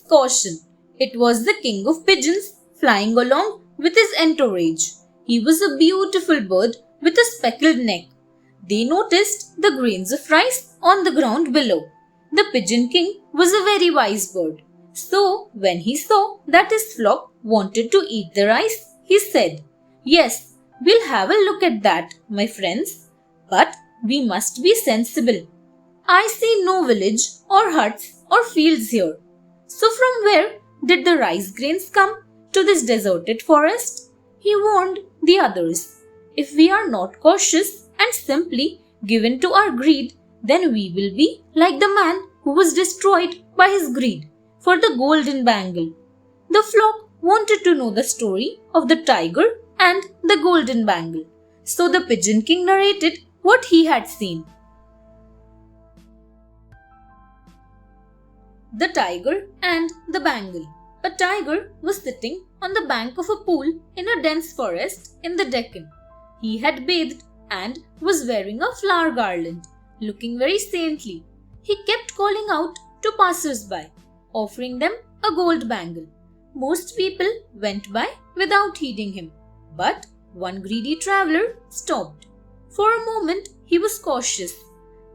Caution! It was the king of pigeons flying along with his entourage. He was a beautiful bird with a speckled neck. They noticed the grains of rice on the ground below. The pigeon king was a very wise bird. So, when he saw that his flock wanted to eat the rice, he said, "Yes, we'll have a look at that, my friends. But we must be sensible. I see no village or huts or fields here. So from where did the rice grains come to this deserted forest?" He warned the others. If we are not cautious and simply given to our greed, then we will be like the man who was destroyed by his greed for the golden bangle. The flock wanted to know the story of the tiger and the golden bangle. So the pigeon king narrated what he had seen. The tiger and the bangle. A tiger was sitting on the bank of a pool in a dense forest in the Deccan. He had bathed and was wearing a flower garland, looking very saintly. He kept calling out to passers-by, offering them a gold bangle. Most people went by without heeding him, but one greedy traveler stopped. For a moment he was cautious.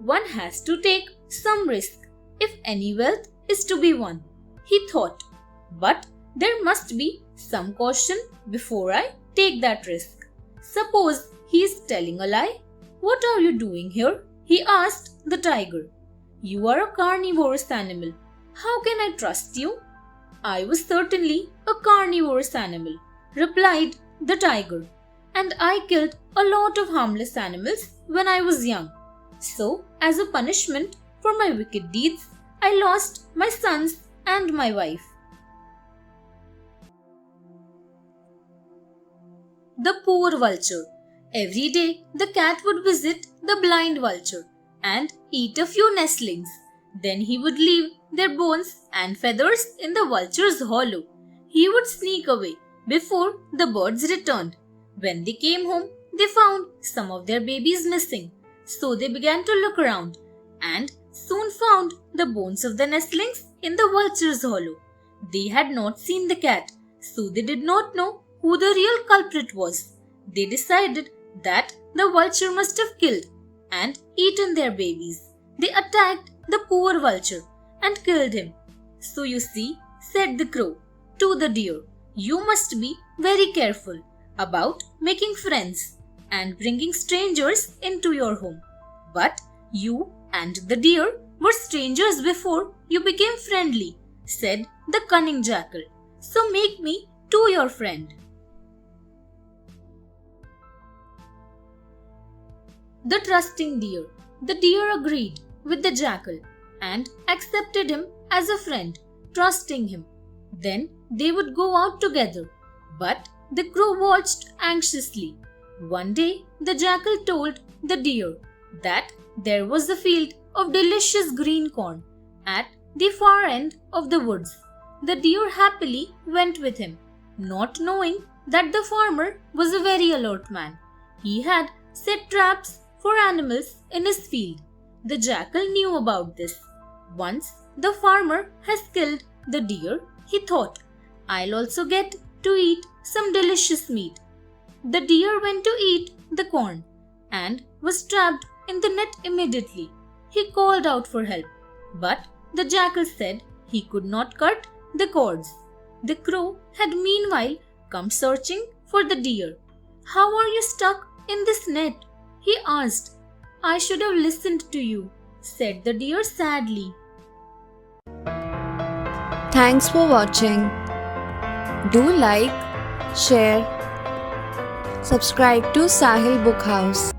One has to take some risk if any wealth is to be won, he thought. But there must be some caution before I take that risk. Suppose he is telling a lie? "What are you doing here?" he asked the tiger. "You are a carnivorous animal. How can I trust you?" "I was certainly a carnivorous animal," replied the tiger, "and I killed a lot of harmless animals when I was young. So, as a punishment for my wicked deeds, I lost my sons and my wife." The poor vulture. Every day the cat would visit the blind vulture and eat a few nestlings. Then he would leave their bones and feathers in the vulture's hollow. He would sneak away before the birds returned. When they came home, they found some of their babies missing. So they began to look around and soon found the bones of the nestlings in the vulture's hollow. They had not seen the cat, so they did not know who the real culprit was. They decided that the vulture must have killed and eaten their babies. They attacked the poor vulture and killed him. "So you see," said the crow to the deer, "you must be very careful about making friends and bringing strangers into your home. But you and the deer were strangers before you became friendly," said the cunning jackal. "So make me too your friend." The trusting deer. The deer agreed with the jackal and accepted him as a friend, trusting him. Then they would go out together. But the crow watched anxiously. One day the jackal told the deer that there was a field of delicious green corn at the far end of the woods. The deer happily went with him, not knowing that the farmer was a very alert man. He had set traps for animals in his field. The jackal knew about this. Once the farmer has killed the deer, he thought, "I'll also get to eat some delicious meat." The deer went to eat the corn and was trapped in the net immediately. He called out for help, but the jackal said he could not cut the cords. The crow had meanwhile come searching for the deer. "How are you stuck in this net?" he asked. "I should have listened to you," said the deer sadly. Thanks for watching. Do like, share, subscribe to Sahil Book House.